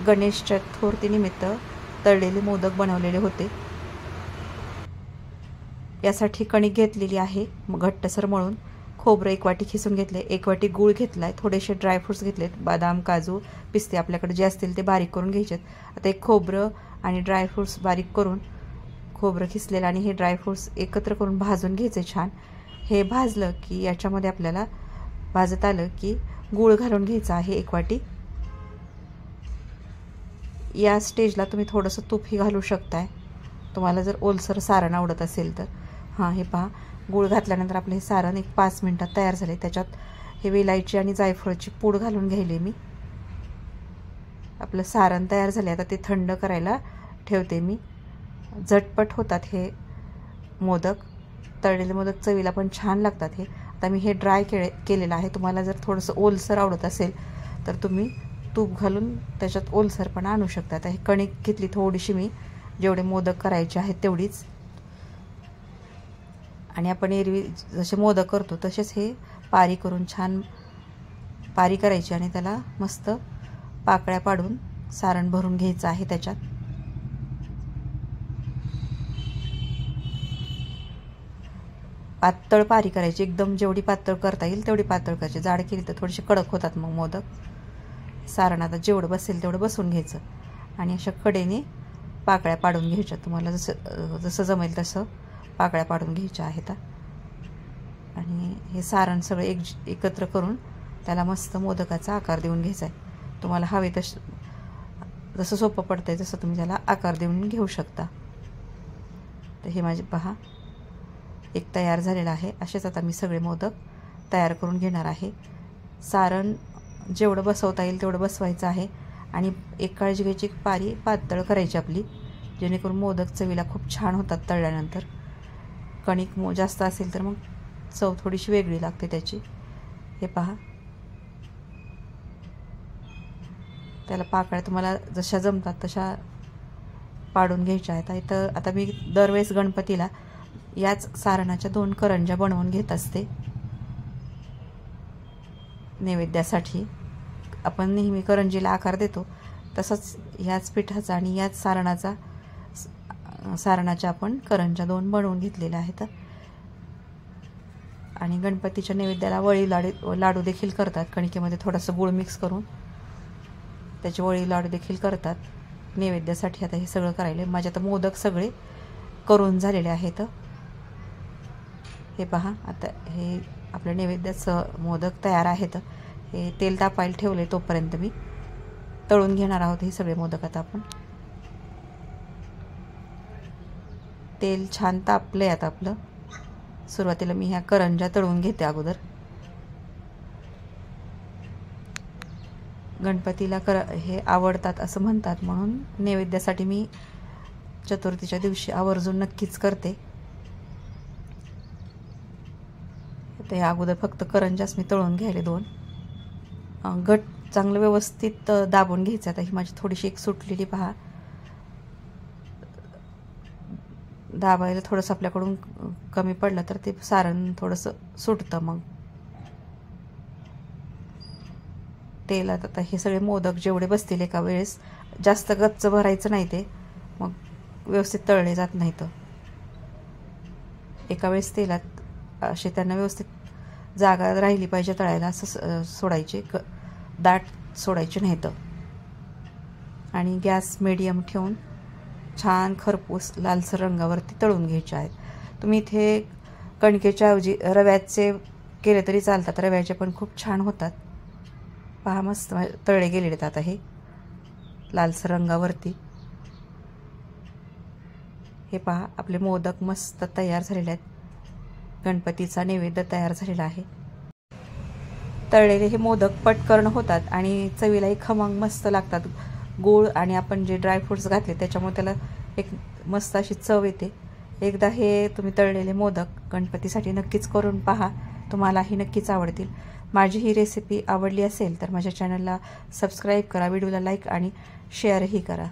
गणेश चतुर्थीनिमित्त तळलेले मोदक बनवलेले होते। यासाठी कणिक घेतलेली आहे, मग घट्टसर मळून खोबरं 1 वाटी खिसून घेतले, 1 वाटी गूळ घेतलाय, थोडेसे ड्रायफ्रुट्स घेतलेत, बदाम, काजू, पिस्ते आपल्याकडे जे असतील ते बारीक करून घ्यायचे। आता एक खोबरं आणि ड्रायफ्रुट्स बारीक करून, खोबरं खिसलेलं आणि हे ड्रायफ्रुट्स एकत्र करून भाजून घ्यायचे छान। हे भाजलं की याच्यामध्ये आपल्याला भाजत आलं की गूळ घालून घ्यायचा आहे 1 वाटी। या स्टेजला तुम्ही थोडंसं तूपही घालू शकताय, तुम्हाला जर ओलसर सारण आवडत असेल तर। हे पहा, गूळ घातल्यानंतर आपले हे सारण एक 5 मिनिटात तयार झाले। त्याच्यात हे वेलायची आणि जायफळाची पूड घालून घ्यायली मी। आपलं सारण तयार झाले, आता ते थंड करायला ठेवते मी। झटपट होतात हे मोदक, तळलेले मोदक चवीला पण छान लागतात हे। आता मी हे ड्राय केलेलं आहे, तुम्हाला जर थोडंसं ओलसर आवडत असेल तर तुम्ही तूप घालून त्याच्यात ओलसरपणा आणू शकता। आता हे कणिक घेतली थोडीशी मी, जेवढे मोदक करायचे आहेत तेवढीच, आणि आपण एरवी जसे मोदक करतो तसेच हे पारी करून छान पारी करायची आणि त्याला मस्त पाकळ्या पाडून सारण भरून घ्यायचं आहे त्याच्यात। पातळ पारी करायची, एकदम जेवढी पातळ करता येईल तेवढी पातळ करायची, जाड केली तर थोडीशी कडक होतात मग मोदक। सारण आता जेवढं बसेल तेवढं बसून घ्यायचं आणि अशा कडेने पाकळ्या पाडून घ्यायच्या, तुम्हाला जसं जमेल तसं पाकळ्या पाडून घ्यायच्या आहेत। आणि हे सारण सगळं एकत्र करून त्याला मस्त मोदकाचा आकार देऊन घ्यायचा आहे। तुम्हाला हवे जसं सोपं पडतंय तसं तुम्ही त्याला आकार देऊन घेऊ शकता। तर हे माझे पहा एक तयार झालेला आहे। असेच आता मी सगळे मोदक तयार करून घेणार आहे। सारण जेवढं बसवता येईल तेवढं बसवायचं आहे आणि एक काळजी घ्यायची, पारी पातळ करायची आपली, जेणेकरून मोदक चवीला खूप छान होतात तळल्यानंतर। कणिक जास्त असेल तर मग चव थोडीशी वेगळी लागते त्याची। हे पहा, त्याला पाकळ्या तुम्हाला जशा जमतात तशा पाडून घ्यायच्या आहेत। इथं आता मी दरवेळेस गणपतीला याच सारणाच्या 2 करंज्या बनवून घेत असते नैवेद्यासाठी। आपण नेहमी करंजीला आकार देतो तसंच याच पिठाचा आणि याच सारणाच्या आपण करंज्या 2 बनवून घेतलेल्या आहेत। आणि गणपतीच्या नैवेद्याला वळी लाडू देखील करतात, कणिकेमध्ये थोडंसं गूळ मिक्स करून त्याचे वळी लाडू देखील करतात नैवेद्यासाठी। आता हे सगळं करायला माझे आता मोदक सगळे करून झालेले आहेत। हे पहा, आता हे आपल्या नैवेद्याचं मोदक तयार आहेत। हे तेल तापायला ठेवले, तोपर्यंत मी तळून घेणार आहोत हे सगळे मोदक। आता आपण तेल छान तापले, आता आपलं सुरुवातीला मी ह्या करंज्या तळून घेते अगोदर। गणपतीला हे आवडतात असं म्हणतात, म्हणून नैवेद्यासाठी मी चतुर्थीच्या दिवशी आवर्जून नक्कीच करते। ते अगोदर फक्त करंजाच मी तळून घ्यायले 2 घट चांगलं व्यवस्थित दाबून घ्यायचं। आता ही माझी थोडीशी एक सुटलेली पहा, दाबायला थोडंसं आपल्याकडून कमी पडलं तर ते सारण थोडंसं सुटतं मग तेलात। आता हे सगळे मोदक जेवढे बसतील एका वेळेस, जास्त गच्च भरायचं नाही, ते मग व्यवस्थित तळले जात नाहीत। एका वेळेस तेलात असे त्यांना व्यवस्थित जागा राहिली पाहिजे तळायला असं सोडायचे, दाट सोडायचे नाहीत। आणि गॅस मीडियम ठेवून छान खरपूस लालसर रंगावरती तळून घ्यायचे आहेत। तुम्ही इथे कणकेच्या ऐवजी रव्याचे केले तरी चालतात, रव्याचे पण खूप छान होतात। पहा, मस्त तळले गेलेले आहेत आता हे लालसर रंगावरती। हे पहा, आपले मोदक मस्त तयार झालेले आहेत, गणपतीचा नैवेद्य तयार झालेला आहे। तळलेले हे मोदक पटकन होतात आणि चवीलाही खमंग मस्त लागतात। गूळ आणि आपण जे ड्रायफ्रुट्स घातले त्याच्यामुळे त्याला एक मस्त अशी चव येते। एकदा हे तुम्ही तळलेले मोदक गणपतीसाठी नक्कीच करून पहा, तुम्हालाही नक्कीच आवडतील। माझी ही रेसिपी आवडली असेल तर माझ्या चॅनलला सबस्क्राईब करा, व्हिडिओला लाईक आणि शेअरही करा।